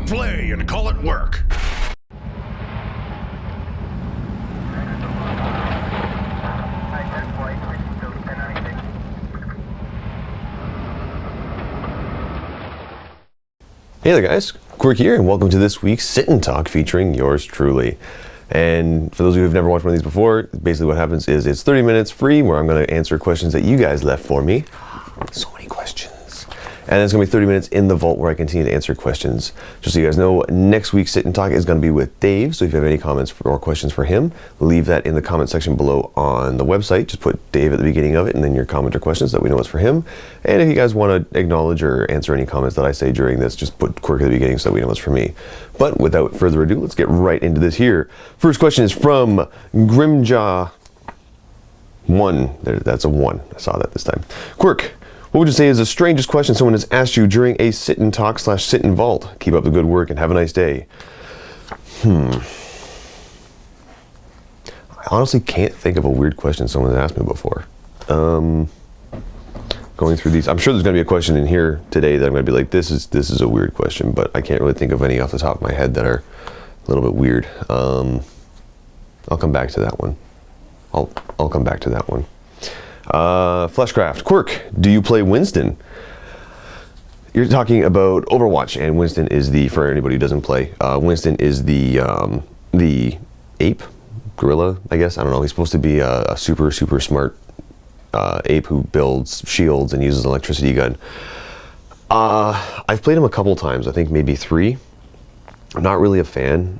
it play and call it work. Hey there guys, Quirk here, and welcome to this week's Sit and Talk featuring yours truly. And for those of you who've never watched one of these before, basically what happens is it's 30 minutes free where I'm going to answer questions that you guys left for me. So many questions. And it's going to be 30 minutes in the vault where I continue to answer questions. Just so you guys know, next week's Sit and Talk is going to be with Dave, so if you have any comments or questions for him, leave that in the comment section below on the website. Just put Dave at the beginning of it and then your comment or questions so that we know it's for him. And if you guys want to acknowledge or answer any comments that I say during this, just put Quirk at the beginning so that we know it's for me. But without further ado, let's get right into this here. First question is from Grimjaw1. That's a 1. I saw that this time. Quirk, what would you say is the strangest question someone has asked you during a sit and talk / sit and vault? Keep up the good work and have a nice day. I honestly can't think of a weird question someone has asked me before. Going through these, I'm sure there's going to be a question in here today that I'm going to be like, this is a weird question, but I can't really think of any off the top of my head that are a little bit weird. I'll come back to that one. I'll come back to that one. Fleshcraft, Quirk, do you play Winston? You're talking about Overwatch, and Winston is the, for anybody who doesn't play, Winston is the ape, gorilla, I guess. I don't know. He's supposed to be a super smart ape who builds shields and uses an electricity gun. I've played him a couple times, I think maybe 3. I'm not really a fan.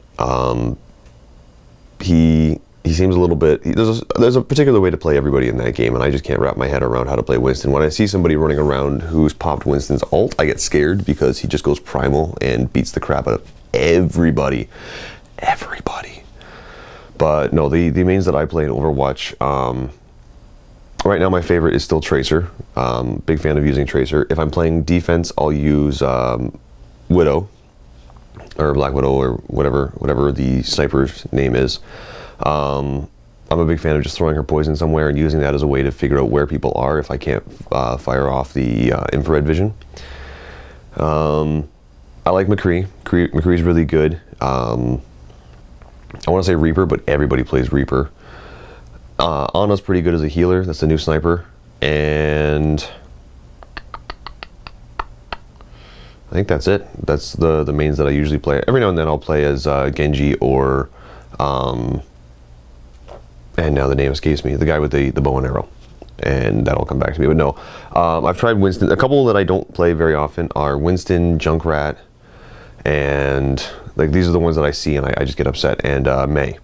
He seems a little bit, there's a particular way to play everybody in that game, and I just can't wrap my head around how to play Winston. When I see somebody running around who's popped Winston's ult, I get scared because he just goes primal and beats the crap out of everybody. But no, the mains that I play in Overwatch, right now my favorite is still Tracer. Big fan of using Tracer. If I'm playing defense, I'll use Widow, or Black Widow, or whatever the sniper's name is. I'm a big fan of just throwing her poison somewhere and using that as a way to figure out where people are if I can't fire off the infrared vision. I like McCree. McCree's really good. I want to say Reaper, but everybody plays Reaper. Ana's pretty good as a healer. That's the new sniper. And I think that's it. That's the mains that I usually play. Every now and then I'll play as Genji or and now the name escapes me, the guy with the bow and arrow, and that'll come back to me. But no, I've tried Winston. A couple that I don't play very often are Winston, Junkrat, and like these are the ones that I see and I just get upset, and Mei.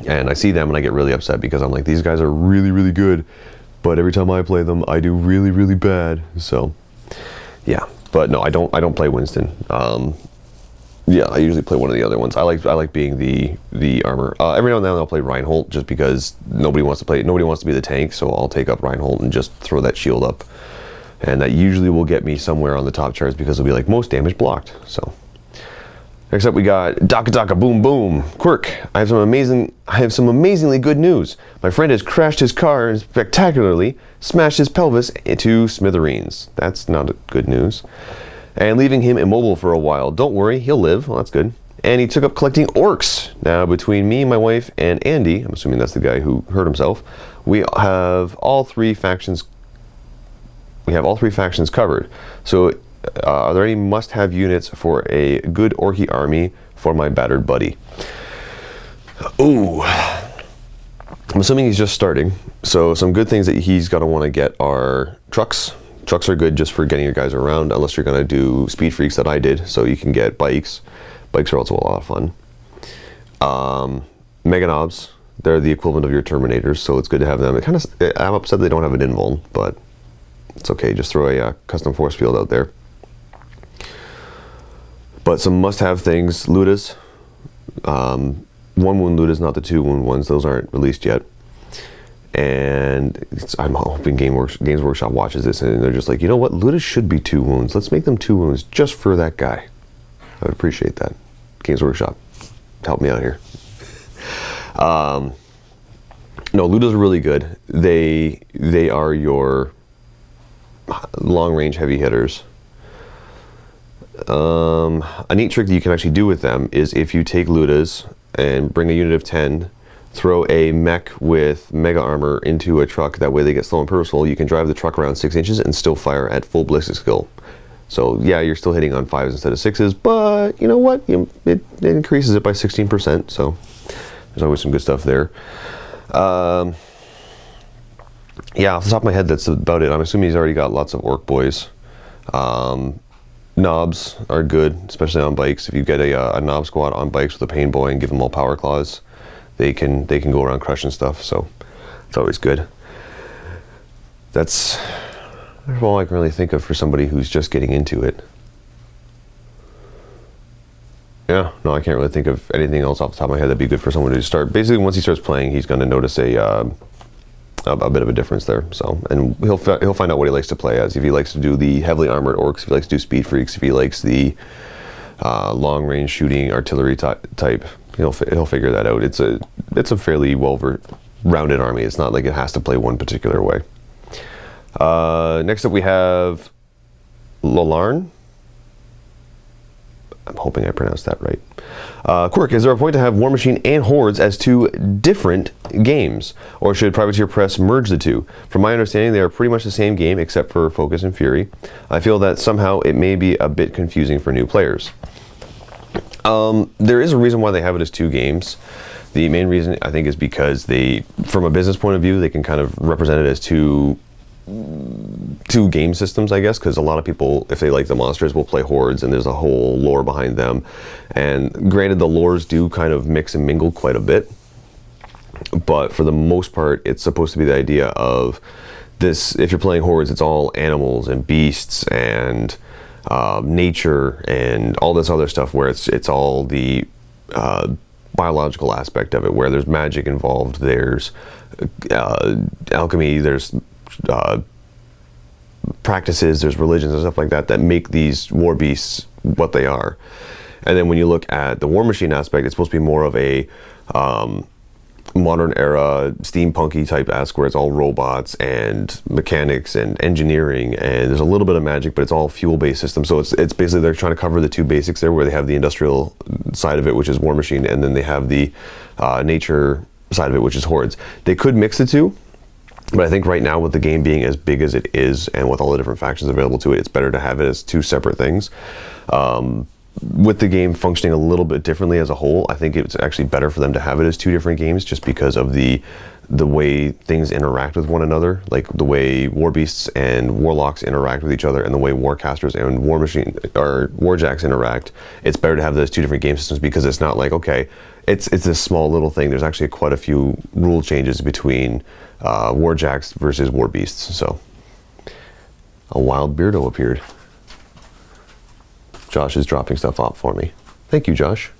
And I see them and I get really upset because I'm like, these guys are really good, but every time I play them I do really bad. So yeah, but no, I don't play Winston. Yeah, I usually play one of the other ones. I like being the armor. Every now and then I'll play Reinhold just because nobody wants to be the tank, so I'll take up Reinhold and just throw that shield up. And that usually will get me somewhere on the top charts because it'll be like most damage blocked. So next up we got Daka Boom Boom. Quirk, I have some amazingly good news. My friend has crashed his car and spectacularly smashed his pelvis into smithereens. That's not good news. And leaving him immobile for a while. Don't worry, he'll live. Well, that's good. And he took up collecting orcs. Now, between me, my wife, and Andy, I'm assuming that's the guy who hurt himself, we have all three factions. We have all 3 factions covered. So, are there any must-have units for a good Orky army for my battered buddy? Ooh. I'm assuming he's just starting. So, some good things that he's going to want to get are trucks. Trucks are good just for getting your guys around, unless you're going to do speed freaks that I did, so you can get bikes. Bikes are also a lot of fun. Mega Knobs, they're the equivalent of your Terminators, so it's good to have them. I'm upset they don't have an invuln, but it's okay, just throw a custom force field out there. But some must-have things, Ludas. 1 wound Ludas, not the 2 wound ones, those aren't released yet. And I'm hoping Games Workshop watches this and they're just like, you know what, Ludas should be 2 wounds. Let's make them 2 wounds just for that guy. I would appreciate that. Games Workshop, help me out here. No, Ludas are really good. They are your long-range heavy hitters. A neat trick that you can actually do with them is if you take Ludas and bring a unit of 10, throw a mech with mega armor into a truck, that way they get slow and purposeful, you can drive the truck around 6 inches and still fire at full ballistic skill. So yeah, you're still hitting on 5s instead of 6s, but you know what? It increases it by 16%, so there's always some good stuff there. Yeah, off the top of my head, that's about it. I'm assuming he's already got lots of orc boys. Knobs are good, especially on bikes. If you get a knob squad on bikes with a pain boy and give them all power claws, they can go around crushing stuff, so it's always good. That's all I can really think of for somebody who's just getting into it. Yeah, no, I can't really think of anything else off the top of my head that'd be good for someone to start. Basically, once he starts playing, he's going to notice a bit of a difference there. So, and he'll find out what he likes to play as. If he likes to do the heavily armored orcs, if he likes to do speed freaks, if he likes the long range shooting artillery type, he'll figure that out. It's a fairly rounded army. It's not like it has to play one particular way. Next up we have Lolarn. I'm hoping I pronounced that right. Quirk, is there a point to have Warmachine and Hordes as two different games? Or should Privateer Press merge the two? From my understanding, they are pretty much the same game except for Focus and Fury. I feel that somehow it may be a bit confusing for new players. There is a reason why they have it as two games. The main reason, I think, is because from a business point of view, they can kind of represent it as two game systems, I guess, because a lot of people, if they like the monsters, will play Hordes, and there's a whole lore behind them. And granted, the lores do kind of mix and mingle quite a bit, but for the most part, it's supposed to be the idea of this: if you're playing Hordes, it's all animals and beasts and nature and all this other stuff, where it's all the biological aspect of it, where there's magic involved, there's alchemy, there's practices, there's religions and stuff like that that make these war beasts what they are. And then when you look at the Warmachine aspect, it's supposed to be more of a modern era steampunky type esque, where it's all robots and mechanics and engineering, and there's a little bit of magic, but it's all fuel based system. So it's basically, they're trying to cover the two basics there, where they have the industrial side of it, which is Warmachine, and then they have the nature side of it, which is Hordes. They could mix the two, but I think right now, with the game being as big as it is and with all the different factions available to it, it's better to have it as two separate things. With the game functioning a little bit differently as a whole, I think it's actually better for them to have it as two different games, just because of the way things interact with one another, like the way war beasts and warlocks interact with each other, and the way warcasters and warjacks interact. It's better to have those two different game systems, because it's not like, okay, it's this small little thing. There's actually quite a few rule changes between warjacks versus war beasts. So a wild beardo appeared. Josh is dropping stuff off for me. Thank you, Josh.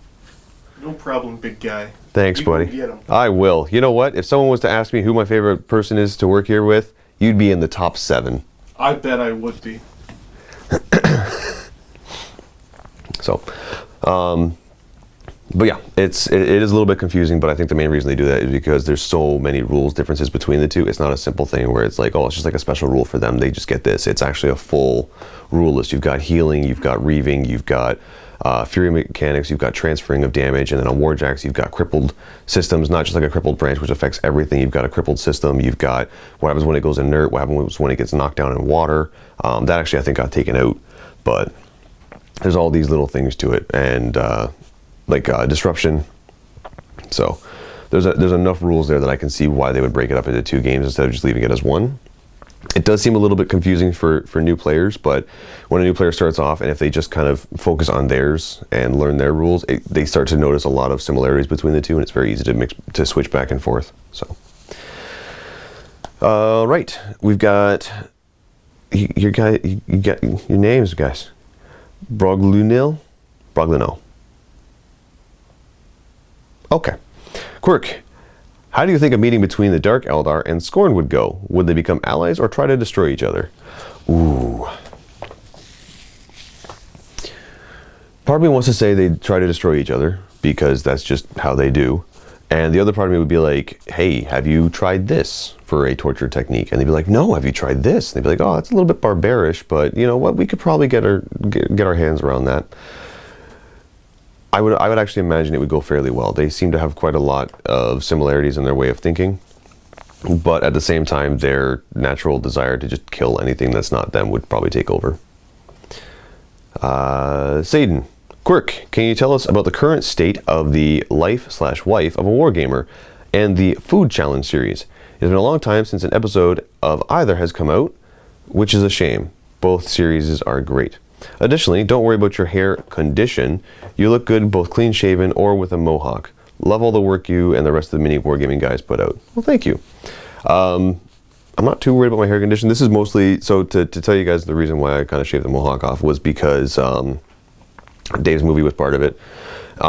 No problem, big guy. Thanks, buddy. Get 'em. I will. You know what? If someone was to ask me who my favorite person is to work here with, you'd be in the top 7. I bet I would be. So, but yeah, it is a little bit confusing, but I think the main reason they do that is because there's so many rules differences between the two. It's not a simple thing where it's like, oh, it's just like a special rule for them, they just get this. It's actually a full rule list. You've got healing, you've got reaving, you've got fury mechanics, you've got transferring of damage, and then on warjacks you've got crippled systems, not just like a crippled branch which affects everything. You've got a crippled system, you've got what happens when it goes inert, what happens when it gets knocked down in water. That actually I think got taken out, but there's all these little things to it, and disruption. So there's enough rules there that I can see why they would break it up into two games instead of just leaving it as one. It does seem a little bit confusing for new players, but when a new player starts off, and if they just kind of focus on theirs and learn their rules, they start to notice a lot of similarities between the two, and it's very easy to switch back and forth. So, right, we've got you got your names, guys. Broglunil. Okay. Quirk, how do you think a meeting between the Dark Eldar and Skorne would go? Would they become allies or try to destroy each other? Ooh. Part of me wants to say they'd try to destroy each other, because that's just how they do. And the other part of me would be like, hey, have you tried this for a torture technique? And they'd be like, no, have you tried this? And they'd be like, oh, that's a little bit barbarish, but you know what? We could probably get our hands around that. I would actually imagine it would go fairly well. They seem to have quite a lot of similarities in their way of thinking, but at the same time, their natural desire to just kill anything that's not them would probably take over. Satan. Quirk, can you tell us about the current state of the life/wife of a wargamer and the food challenge series? It's been a long time since an episode of either has come out, which is a shame. Both series are great. Additionally, don't worry about your hair condition. You look good both clean shaven or with a mohawk. Love all the work you and the rest of the MiniWarGaming guys put out. Well, thank you. I'm not too worried about my hair condition. This is mostly, so to tell you guys the reason why I kind of shaved the mohawk off was because Dave's movie was part of it. The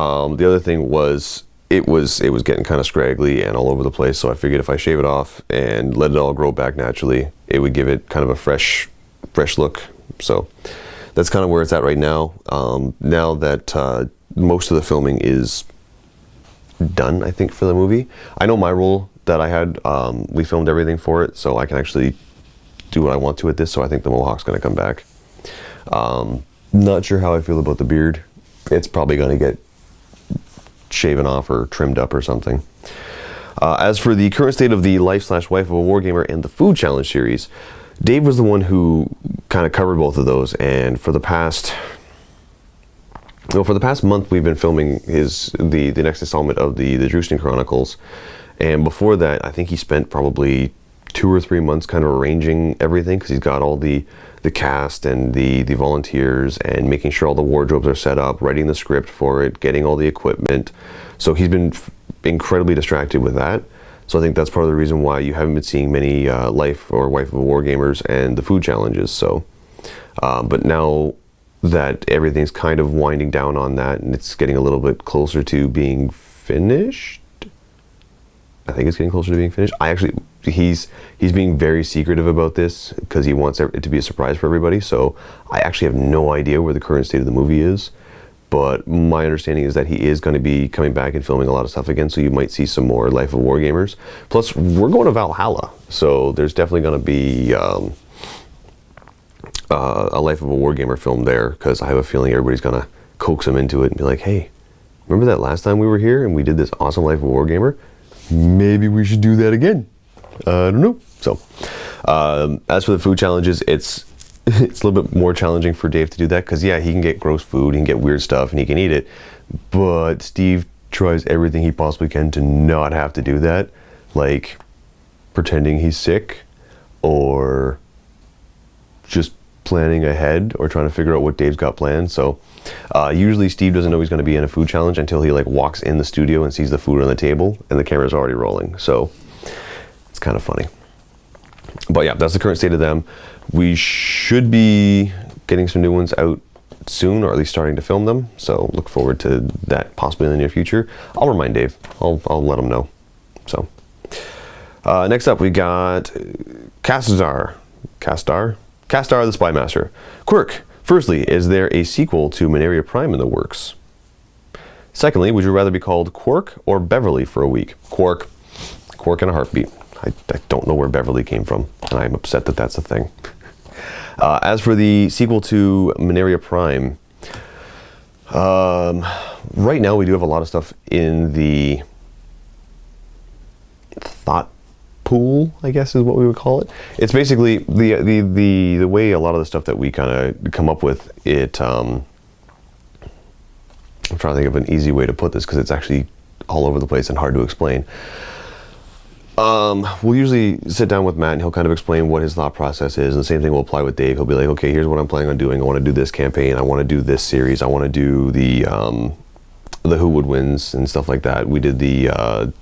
other thing was it was getting kind of scraggly and all over the place, so I figured if I shave it off and let it all grow back naturally, it would give it kind of a fresh look. So that's kind of where it's at right now. Now that most of the filming is done, I think, for the movie. I know my role that I had, we filmed everything for it, so I can actually do what I want to with this, so I think the mohawk's going to come back. Not sure how I feel about the beard. It's probably going to get shaven off or trimmed up or something. As for the current state of the life/wife of a wargamer and the food challenge series, Dave was the one who kind of covered both of those, and for the past month we've been filming the next installment of the Drewston Chronicles, and before that I think he spent probably 2 or 3 months kind of arranging everything, because he's got all the cast and the volunteers and making sure all the wardrobes are set up, writing the script for it, getting all the equipment. So he's been incredibly distracted with that. So I think that's part of the reason why you haven't been seeing many life or wife of a wargamers and the food challenges. So, but now that everything's kind of winding down on that and it's getting a little bit closer to being finished, I think it's getting closer to being finished. He's being very secretive about this because he wants it to be a surprise for everybody. So I actually have no idea where the current state of the movie is, but my understanding is that he is going to be coming back and filming a lot of stuff again. So you might see some more Life of Wargamers. Plus, we're going to Valhalla, so there's definitely going to be a Life of a Wargamer film there, because I have a feeling everybody's going to coax him into it and be like, "Hey, remember that last time we were here and we did this awesome Life of a Wargamer? Maybe we should do that again." I don't know. So, as for the food challenges, it's a little bit more challenging for Dave to do that, because yeah, he can get gross food, he can get weird stuff, and he can eat it. But Steve tries everything he possibly can to not have to do that, like pretending he's sick, or just planning ahead, or trying to figure out what Dave's got planned. So usually Steve doesn't know he's going to be in a food challenge until he like walks in the studio and sees the food on the table and the camera's already rolling. So it's kind of funny. But yeah, that's the current state of them. We should be getting some new ones out soon, or at least starting to film them. So look forward to that possibly in the near future. I'll remind Dave. I'll let him know. So next up we got Castar the Spy Master. Quirk, firstly, is there a sequel to Mineria Prime in the works? Secondly, would you rather be called Quark or Beverly for a week? Quark in a heartbeat. I don't know where Beverly came from, and I'm upset that that's a thing. As for the sequel to Mineria Prime, right now we do have a lot of stuff in the thought pool, I guess is what we would call it. It's basically the way a lot of the stuff that we kind of come up with, it, I'm trying to think of an easy way to put this, because it's actually all over the place and hard to explain. We'll usually sit down with Matt and he'll kind of explain what his thought process is, and the same thing will apply with Dave. He'll be like, okay, here's what I'm planning on doing. I want to do this campaign. I want to do this series. I want to do the Who Would Wins and stuff like that. We did the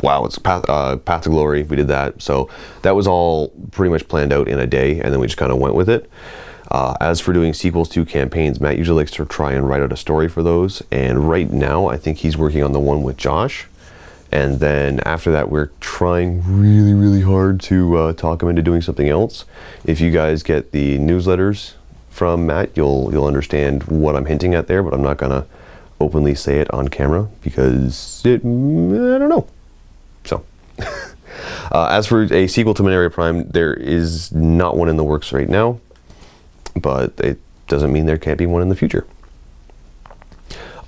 it's Path to Glory. We did that. So that was all pretty much planned out in a day, and then we just kind of went with it. As for doing sequels to campaigns, Matt usually likes to try and write out a story for those, and right now I think he's working on the one with Josh. And then after that, we're trying really, really hard to talk him into doing something else. If you guys get the newsletters from Matt, you'll understand what I'm hinting at there, but I'm not gonna openly say it on camera because I don't know. So, as for a sequel to Mineria Prime, there is not one in the works right now, but it doesn't mean there can't be one in the future.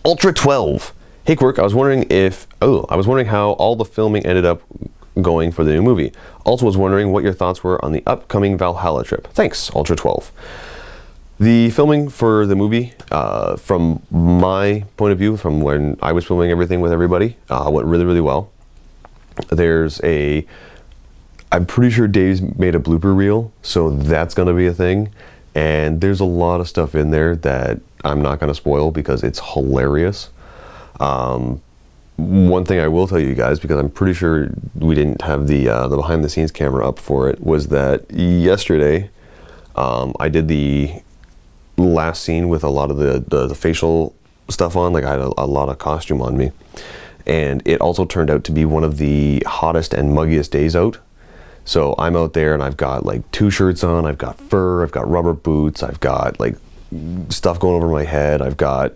Ultra 12. Hey Quirk, I was wondering how all the filming ended up going for the new movie. Also was wondering what your thoughts were on the upcoming Valhalla trip. Thanks, Ultra 12. The filming for the movie, from my point of view, from when I was filming everything with everybody, went really, really well. I'm pretty sure Dave's made a blooper reel, so that's going to be a thing. And there's a lot of stuff in there that I'm not going to spoil because it's hilarious. One thing I will tell you guys, because I'm pretty sure we didn't have the behind the scenes camera up for it, was that yesterday I did the last scene with a lot of the facial stuff on. Like I had a lot of costume on me, and it also turned out to be one of the hottest and muggiest days out. So I'm out there and I've got like 2 shirts on, I've got fur, I've got rubber boots, I've got like stuff going over my head, I've got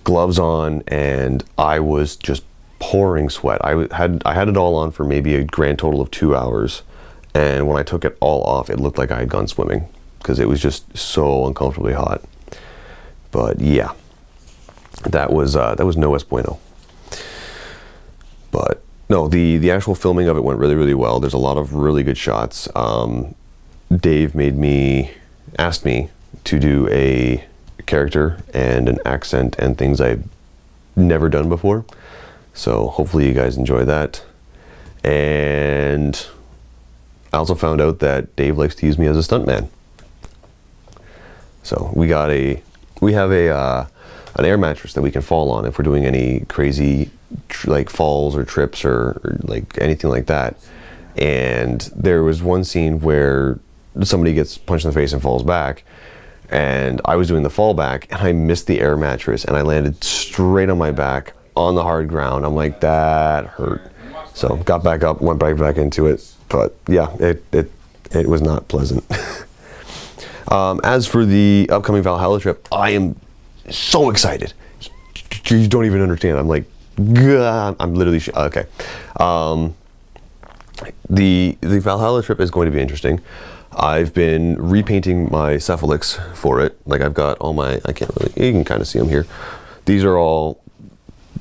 gloves on, and I was just pouring sweat. I had it all on for maybe a grand total of 2 hours, and when I took it all off, it looked like I had gone swimming because it was just so uncomfortably hot. But yeah, that was no es bueno. But no, the actual filming of it went really, really well. There's a lot of really good shots. Dave asked me to do a character and an accent and things I've never done before. So hopefully you guys enjoy that. And I also found out that Dave likes to use me as a stuntman. So we have an air mattress that we can fall on if we're doing any crazy like falls or trips or like anything like that. And there was one scene where somebody gets punched in the face and falls back, and I was doing the fall back and I missed the air mattress and I landed straight on my back on the hard ground. I'm like, that hurt. So got back up, went right back into it. But yeah, it was not pleasant. As for the upcoming Valhalla trip, I am so excited. You don't even understand. I'm like, God, I'm literally okay. The Valhalla trip is going to be interesting. I've been repainting my cephalix for it. Like I've got all my, you can kind of see them here. These are all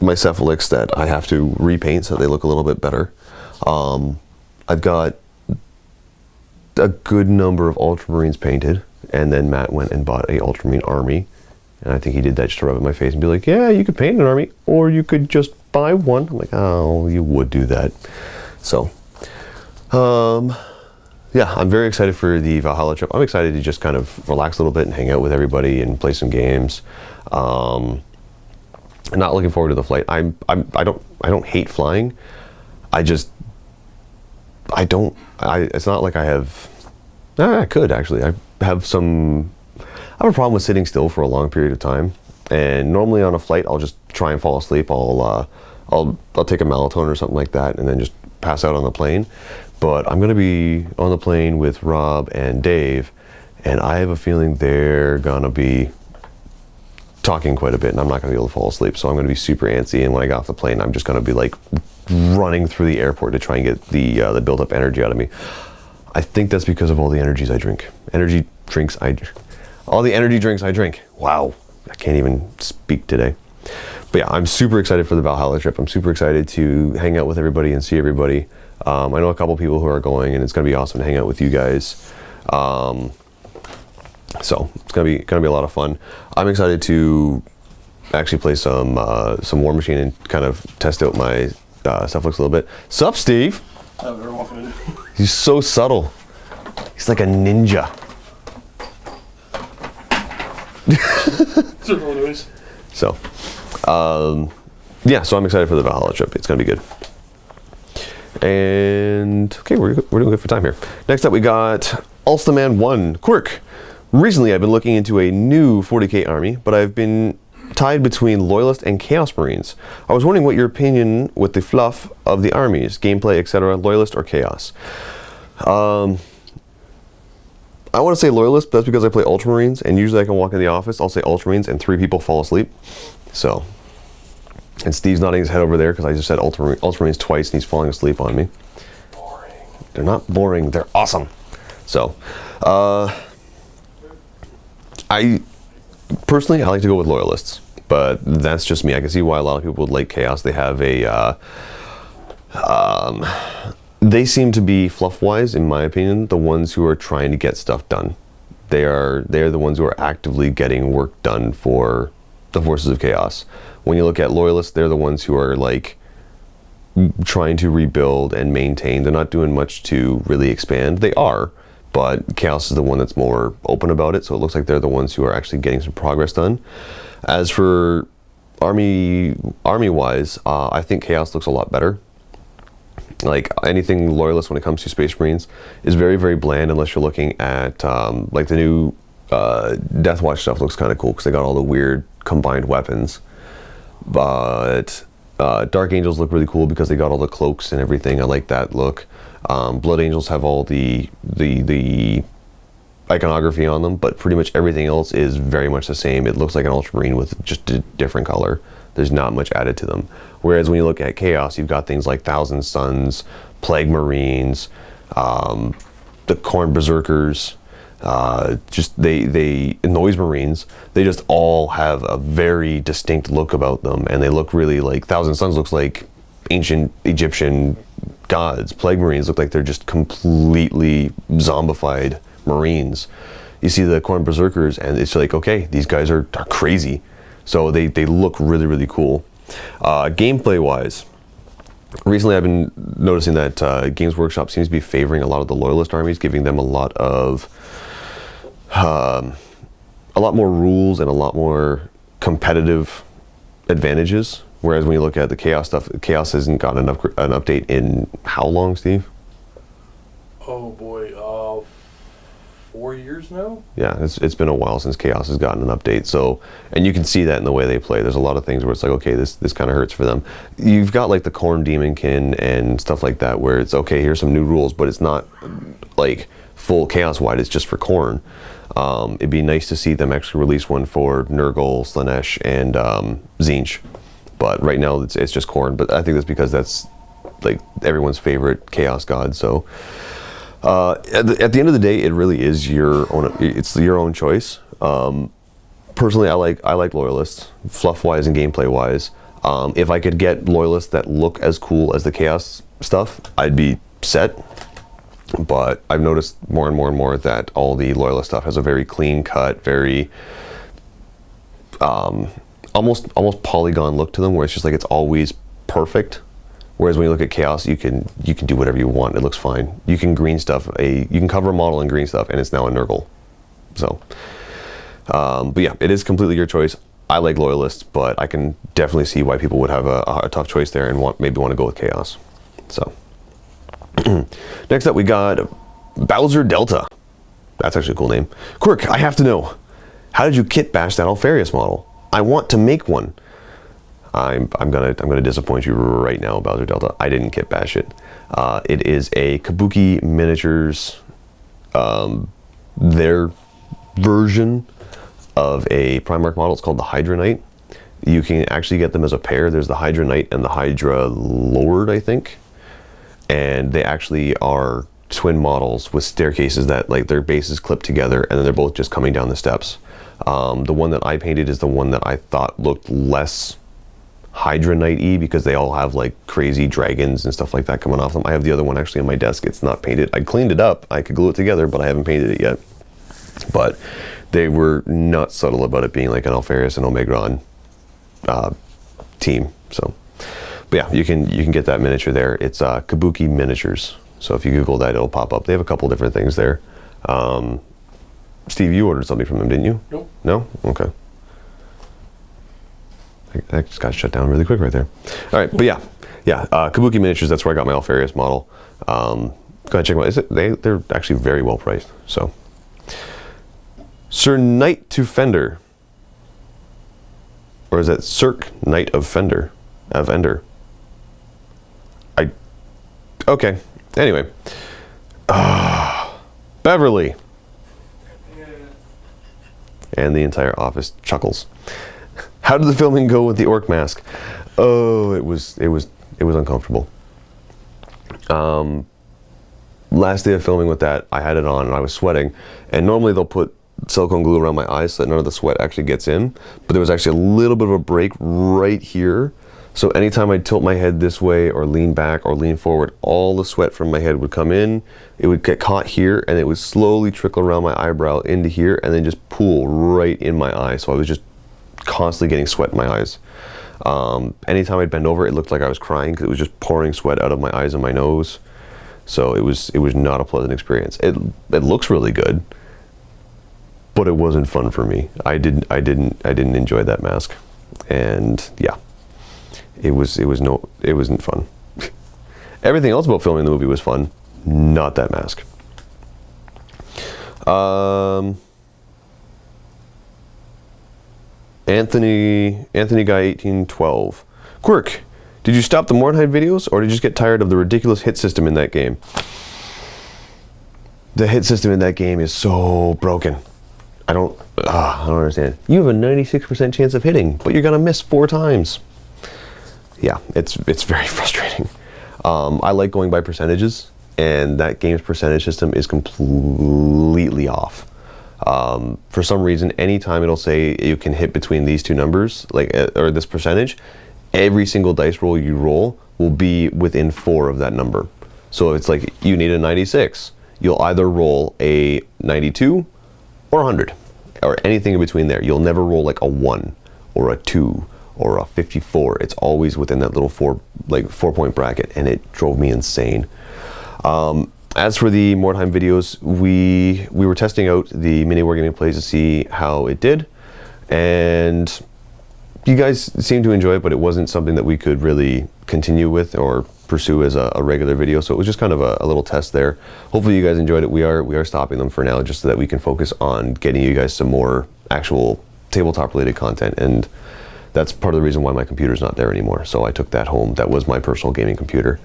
my cephalix that I have to repaint so they look a little bit better. I've got a good number of Ultramarines painted, and then Matt went and bought a Ultramarine army. And I think he did that just to rub it in my face and be like, yeah, you could paint an army, or you could just buy one. I'm like, oh, you would do that. So, yeah, I'm very excited for the Valhalla trip. I'm excited to just kind of relax a little bit and hang out with everybody and play some games. I'm not looking forward to the flight. I don't hate flying. It's not like I have, I could actually. I have a problem with sitting still for a long period of time. And normally on a flight, I'll just try and fall asleep. I'll take a melatonin or something like that and then just pass out on the plane. But I'm going to be on the plane with Rob and Dave, and I have a feeling they're going to be talking quite a bit, and I'm not going to be able to fall asleep. So I'm going to be super antsy, and when I get off the plane, I'm just going to be like running through the airport to try and get the built-up energy out of me. I think that's because of all the energies I drink. All the energy drinks I drink. Wow, I can't even speak today. But yeah, I'm super excited for the Valhalla trip. I'm super excited to hang out with everybody and see everybody. I know a couple people who are going, and it's going to be awesome to hang out with you guys. So it's going to be a lot of fun. I'm excited to actually play some Warmachine and kind of test out my stuff looks a little bit. Sup, Steve? He's so subtle. He's like a ninja. So, yeah, so I'm excited for the Valhalla trip. It's going to be good. And, okay, we're doing good for time here. Next up, we got Ulstaman 1. Quirk. Recently, I've been looking into a new 40k army, but I've been tied between Loyalist and Chaos Marines. I was wondering what your opinion with the fluff of the armies, gameplay, etc., Loyalist or Chaos. I want to say Loyalist, but that's because I play Ultramarines, and usually I can walk in the office, I'll say Ultramarines, and 3 people fall asleep. So, And Steve's nodding his head over there because I just said Ultramarines twice and he's falling asleep on me. Boring. They're not boring, they're awesome. So, I like to go with Loyalists, but that's just me. I can see why a lot of people would like Chaos. They have a, they seem to be, fluff-wise, in my opinion, the ones who are trying to get stuff done. They are the ones who are actively getting work done for the forces of Chaos. When you look at Loyalists, they're the ones who are like trying to rebuild and maintain. They're not doing much to really expand. They are, but Chaos is the one that's more open about it, so it looks like they're the ones who are actually getting some progress done. As for army-wise, I think Chaos looks a lot better. Like anything Loyalist when it comes to Space Marines is very, very bland unless you're looking at like the new Deathwatch stuff looks kind of cool because they got all the weird combined weapons. But Dark Angels look really cool because they got all the cloaks and everything. I like that look. Blood Angels have all the iconography on them, but pretty much everything else is very much the same. It looks like an Ultramarine with just a different color. There's not much added to them. Whereas when you look at Chaos, you've got things like Thousand Suns, Plague Marines, the Khorne Berserkers, just they Noise Marines. They just all have a very distinct look about them, and they look really like Thousand Suns looks like ancient Egyptian gods. Plague Marines look like they're just completely zombified Marines. You see the Khorne Berserkers, and it's like, okay, these guys are crazy. So they look really, really cool. Gameplay wise, recently I've been noticing that Games Workshop seems to be favoring a lot of the Loyalist armies, giving them a lot more rules and a lot more competitive advantages. Whereas when you look at the Chaos stuff, Chaos hasn't gotten an update in how long, Steve? Oh boy, 4 years now? Yeah, it's been a while since Chaos has gotten an update. So, and you can see that in the way they play. There's a lot of things where it's like, okay, this kind of hurts for them. You've got like the Khorne Demonkin and stuff like that, where it's okay, here's some new rules, but it's not like full Chaos wide. It's just for Khorne. It'd be nice to see them actually release one for Nurgle, Slanesh, and Tzeentch. But right now it's just Khorne. But I think that's because that's like everyone's favorite Chaos god. So. At the end of the day, it really is your own. It's your own choice. Personally, I like Loyalists, fluff wise and gameplay wise. If I could get Loyalists that look as cool as the Chaos stuff, I'd be set. But I've noticed more and more and more that all the Loyalist stuff has a very clean cut, very almost polygon look to them, where it's just like it's always perfect. Whereas when you look at Chaos, you can do whatever you want. It looks fine. You can green stuff. You can cover a model in green stuff, and it's now a Nurgle. So, but yeah, it is completely your choice. I like Loyalists, but I can definitely see why people would have a tough choice there and maybe want to go with Chaos. So, next up we got Bowser Delta. That's actually a cool name. Quirk, I have to know, how did you kit bash that Alfarius model? I want to make one. I'm gonna disappoint you right now, Bowser Delta. I didn't kit bash it. It is a Kabuki Miniatures, their version of a Primarch model. It's called the Hydra Knight. You can actually get them as a pair. There's the Hydra Knight and the Hydra Lord, I think. And they actually are twin models with staircases that like their bases clip together, and then they're both just coming down the steps. The one that I painted is the one that I thought looked less Hydra Knight-y because they all have like crazy dragons and stuff like that coming off them. I have the other one actually on my desk. It's not painted. I cleaned it up. I could glue it together, but I haven't painted it yet. But they were not subtle about it being like an Alfarius and Omegron team. So, but yeah, you can get that miniature there. It's Kabuki Miniatures. So if you Google that, it'll pop up. They have a couple different things there. Steve, you ordered something from them, didn't you? Nope. No? Okay. That just got shut down really quick right there. All right, but yeah, Kabuki Miniatures. That's where I got my Alfarius model. Go ahead, check them out. They're actually very well priced. So, Sir Knight to Fender, or is that Cirque Knight of Fender, of Ender? Okay. Anyway, Beverly, and the entire office chuckles. How did the filming go with the orc mask? Oh, it was uncomfortable. Last day of filming with that, I had it on and I was sweating, and normally they'll put silicone glue around my eyes so that none of the sweat actually gets in, but there was actually a little bit of a break right here, so anytime I tilt my head this way or lean back or lean forward, all the sweat from my head would come in, it would get caught here, and it would slowly trickle around my eyebrow into here and then just pool right in my eye, so I was just constantly getting sweat in my eyes. Anytime I'd bend over, it looked like I was crying because it was just pouring sweat out of my eyes and my nose. So it was not a pleasant experience. It looks really good, but it wasn't fun for me. I didn't enjoy that mask, and yeah, it wasn't fun. Everything else about filming the movie was fun, not that mask. Anthony Guy 1812. Quirk, did you stop the Mornhide videos, or did you just get tired of the ridiculous hit system in that game? The hit system in that game is so broken. I don't understand. You have a 96% chance of hitting, but you're gonna miss 4 times. Yeah, it's very frustrating. I like going by percentages, and that game's percentage system is completely off. For some reason, anytime it'll say you can hit between these two numbers, like or this percentage, every single dice roll you roll will be within 4 of that number. So it's like you need a 96. You'll either roll a 92 or 100, or anything in between there. You'll never roll like a 1 or a 2 or a 54. It's always within that little 4-point bracket, and it drove me insane. As for the Mordheim videos, we were testing out the MiniWarGaming plays to see how it did, and you guys seemed to enjoy it, but it wasn't something that we could really continue with or pursue as a regular video, so it was just kind of a little test there. Hopefully you guys enjoyed it. We are stopping them for now just so that we can focus on getting you guys some more actual tabletop related content, and that's part of the reason why my computer's not there anymore. So I took that home. That was my personal gaming computer.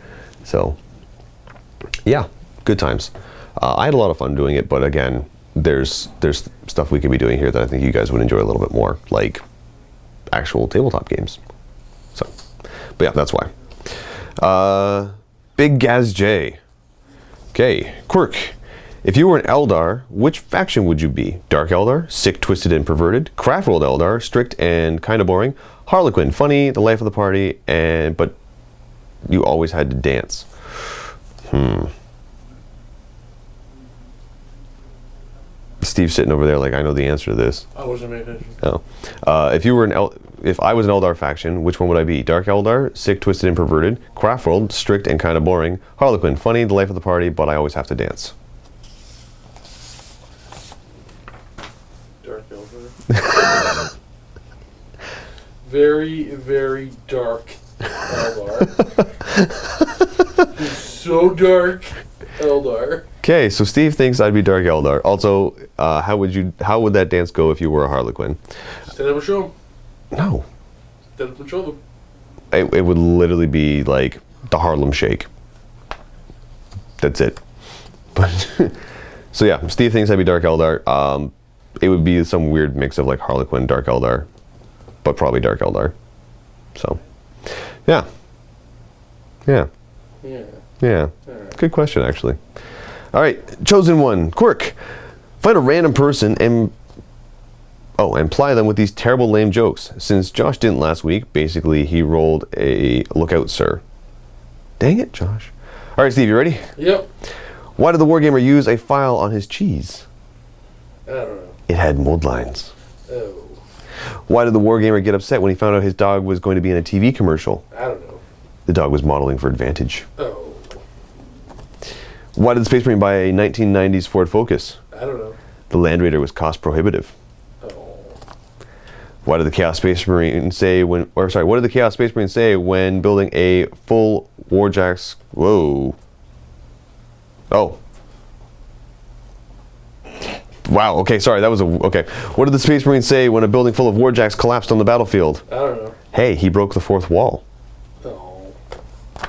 So yeah, good times. I had a lot of fun doing it, but again, there's stuff we could be doing here that I think you guys would enjoy a little bit more, like actual tabletop games. So, but yeah, that's why. Big Gaz J. Okay, Quirk. If you were an Eldar, which faction would you be? Dark Eldar, sick, twisted, and perverted. Craft-rolled Eldar, strict and kind of boring. Harlequin, funny, the life of the party, but you always had to dance. Steve's sitting over there like, I know the answer to this. I wasn't paying attention. Oh. If I was an Eldar faction, which one would I be? Dark Eldar, sick, twisted, and perverted. Craftworld, strict and kind of boring. Harlequin, funny, the life of the party, but I always have to dance. Dark Eldar. Very, very dark Eldar. He's so dark Eldar. Okay, so Steve thinks I'd be Dark Eldar. Also, how would that dance go if you were a Harlequin? Stand up and show him. No. Stand up and show them. It would literally be like the Harlem Shake. That's it. But so yeah, Steve thinks I'd be Dark Eldar. It would be some weird mix of like Harlequin, Dark Eldar, but probably Dark Eldar. So, yeah. Yeah. Yeah. Yeah. Right. Good question, actually. All right, chosen one. Quirk. Find a random person and ply them with these terrible lame jokes. Since Josh didn't last week, basically he rolled a look out, sir. Dang it, Josh. All right, Steve, you ready? Yep. Why did the Wargamer use a file on his cheese? I don't know. It had mold lines. Oh. Why did the Wargamer get upset when he found out his dog was going to be in a TV commercial? I don't know. The dog was modeling for Advantage. Oh. Why did the Space Marine buy a 1990s Ford Focus? I don't know. The Land Raider was cost prohibitive. Oh. What did the Chaos Space Marine say what did the Chaos Space Marine say when building a full Warjacks? Whoa. Oh. Wow, okay, sorry, that was okay. What did the Space Marine say when a building full of Warjacks collapsed on the battlefield? I don't know. Hey, he broke the fourth wall. Oh. All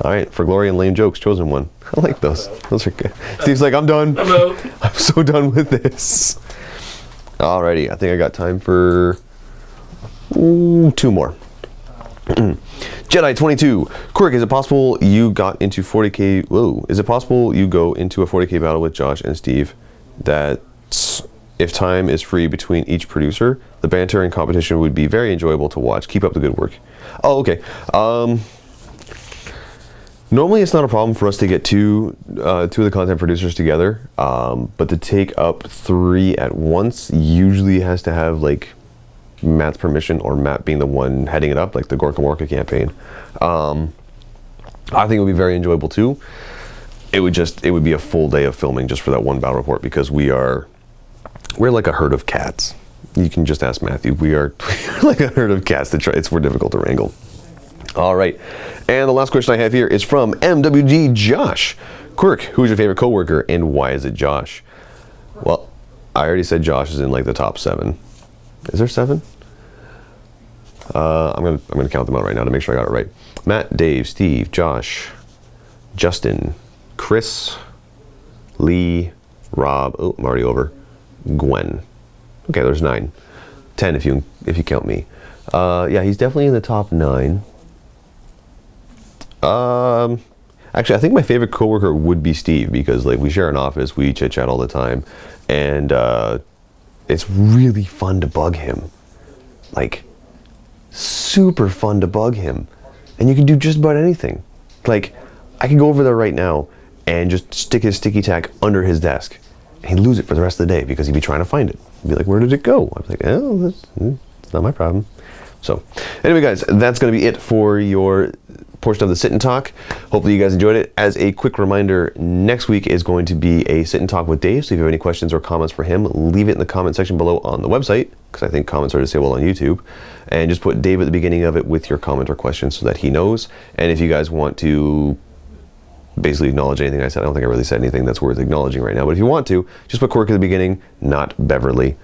right, for glory and lame jokes, chosen one. I like those. Those are good. Steve's like, I'm done. I'm out. I'm so done with this. Alrighty, I think I got time for 2 more. Jedi22. Quirk, is it possible you got into 40k? Whoa. Is it possible you go into a 40k battle with Josh and Steve? That's if time is free between each producer. The banter and competition would be very enjoyable to watch. Keep up the good work. Oh, okay. Normally it's not a problem for us to get two of the content producers together, but to take up 3 at once usually has to have like Matt's permission, or Matt being the one heading it up, like the Gorka Morka campaign. I think it would be very enjoyable too. It would be a full day of filming just for that one battle report, because we're like a herd of cats. You can just ask Matthew. We're like a herd of cats that it's more difficult to wrangle. All right, and the last question I have here is from MWG Josh. Quirk, who's your favorite coworker and why is it Josh? Well, I already said Josh is in like the top 7. Is there 7? I'm gonna count them out right now to make sure I got it right. Matt, Dave, Steve, Josh, Justin, Chris, Lee, Rob. Oh, I'm already over. Gwen. Okay, there's 9. 10 if you count me. Yeah, he's definitely in the top 9. Actually, I think my favorite coworker would be Steve, because like we share an office, we chit chat all the time, and it's really fun to bug him. Like, super fun to bug him, and you can do just about anything. Like, I can go over there right now and just stick his sticky tack under his desk, and he'd lose it for the rest of the day because he'd be trying to find it. He'd be like, "Where did it go?" I'd be like, "Oh, it's not my problem." So, anyway, guys, that's going to be it for your portion of the sit and talk. Hopefully you guys enjoyed it. As a quick reminder, next week is going to be a sit and talk with Dave, so if you have any questions or comments for him, leave it in the comment section below on the website, because I think comments are disabled on YouTube, and just put Dave at the beginning of it with your comment or question so that he knows. And if you guys want to basically acknowledge anything I said, I don't think I really said anything that's worth acknowledging right now, but if you want to, just put Quirk at the beginning, not Beverly,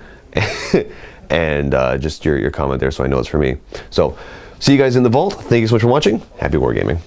and just your comment there so I know it's for me. So, see you guys in the vault. Thank you so much for watching. Happy wargaming.